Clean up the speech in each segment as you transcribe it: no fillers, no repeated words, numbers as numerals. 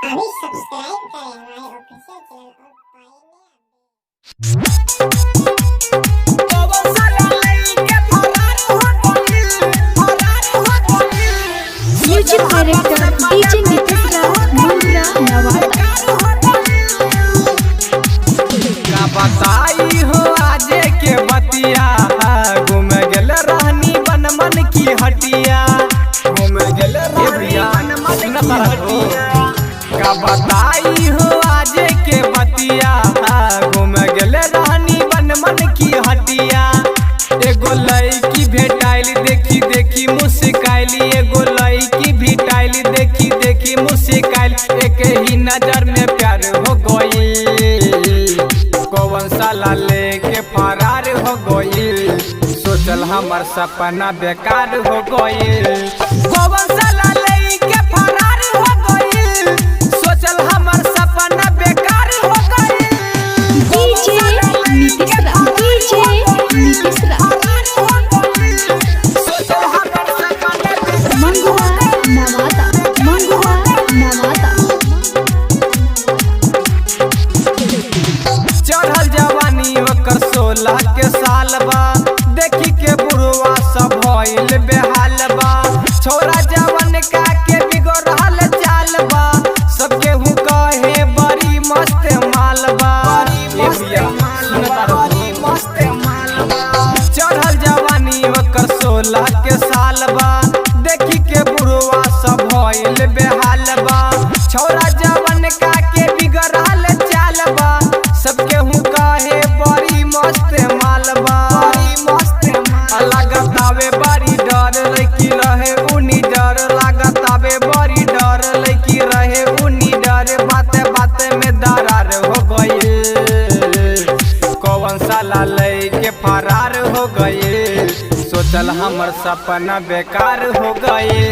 अभी सब्सक्राइब करें हमारे ऑफिशियल चैनल और म्यूजिक डायरेक्टर डीजे नीतीश राज मंगरा नवादा। का बताई हो आजे के बतिया घूम गेल रहनी बनमन की हटिया घूम गेल रहनी बनमन की हटिया। का बताई हो आजे के बतिया घूम गेल रहनी बनमन की हटिया। एगो लड़की भेटाइल देखी देखी मुस्काइली एगो लड़की भेटाइल देखी देखी मुस्काइल एक ही नजर में प्यार हो गई कौन साला लेके फरार हो गई सोचल हमर सपना बेकार हो गई कौन साला लेके फरार हो गई सोचल हमर सपना बेकार हो गई। डीजे नीतीश राज डीजे नीतीश राज मंगरा नवादा मंगरा नवादा। चढ़ल जवानी ओकर 16 के साल बा देखी के बुढ़वा सब भइल बेहाल बा छोरा जवन का के बिगड़ल चाल बा सबके हूँ कहे बड़ी मस्त माल बा चढ़ल जवानी ओकर 16 के साल बा देखी के बुढ़वा सब भइल बेहाल बा छोरा जवन का के बिगड़ल चाल बा सबके हूँ कहे बड़ी मस्त माल बा लागत आवे बड़ी डर लड़की रहे उनी डर लागत आवे बड़ी डर लड़की रहे उनी डर बाते बाते में दरार हो गई कौन साला लड़के फरार हो गई सोचल हमर सपना बेकार हो गई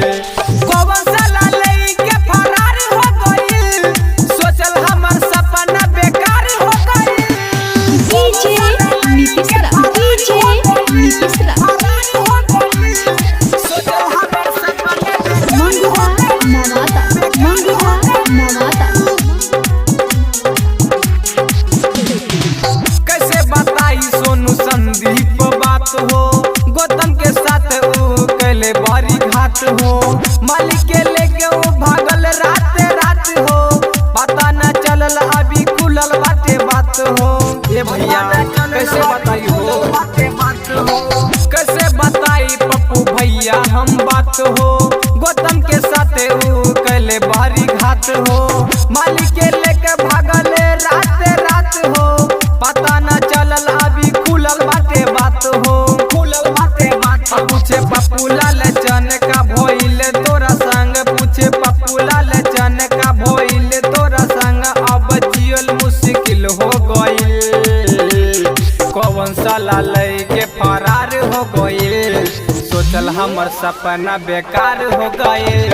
कौन साला लड़के फरार हो गई सोचल हमर सपना बेकार हो गई। डीजे नीतीश राज डीजे नीतीश राज मंगरा नवादा मंगरा नवादा। कैसे बताई सोनू संदीप बात हो गौतम के साथ ऊ कैले बारी घात हो मालिक के लेके ऊ भागल रात रात हो पता न चलल अभी खुलल बाटे बात हो ये भैया कैसे बताई हो कैसे बताई पप्पू भैया हम बात हो गौतम के साथ ऊ कैले बारी घात हो मालिक के लेके भागल रात रात हो पता न चलल अभी खुलल बाटे बात हो पूछे पप्पू लाल चन का भइल तोरा संग पूछे पप्पू लाल चन का भइल तोरा संग अब जियल मुश्किल हो गइल कौन साला लइके फरार हो गइल सोचल हमर सपना बेकार हो गइल।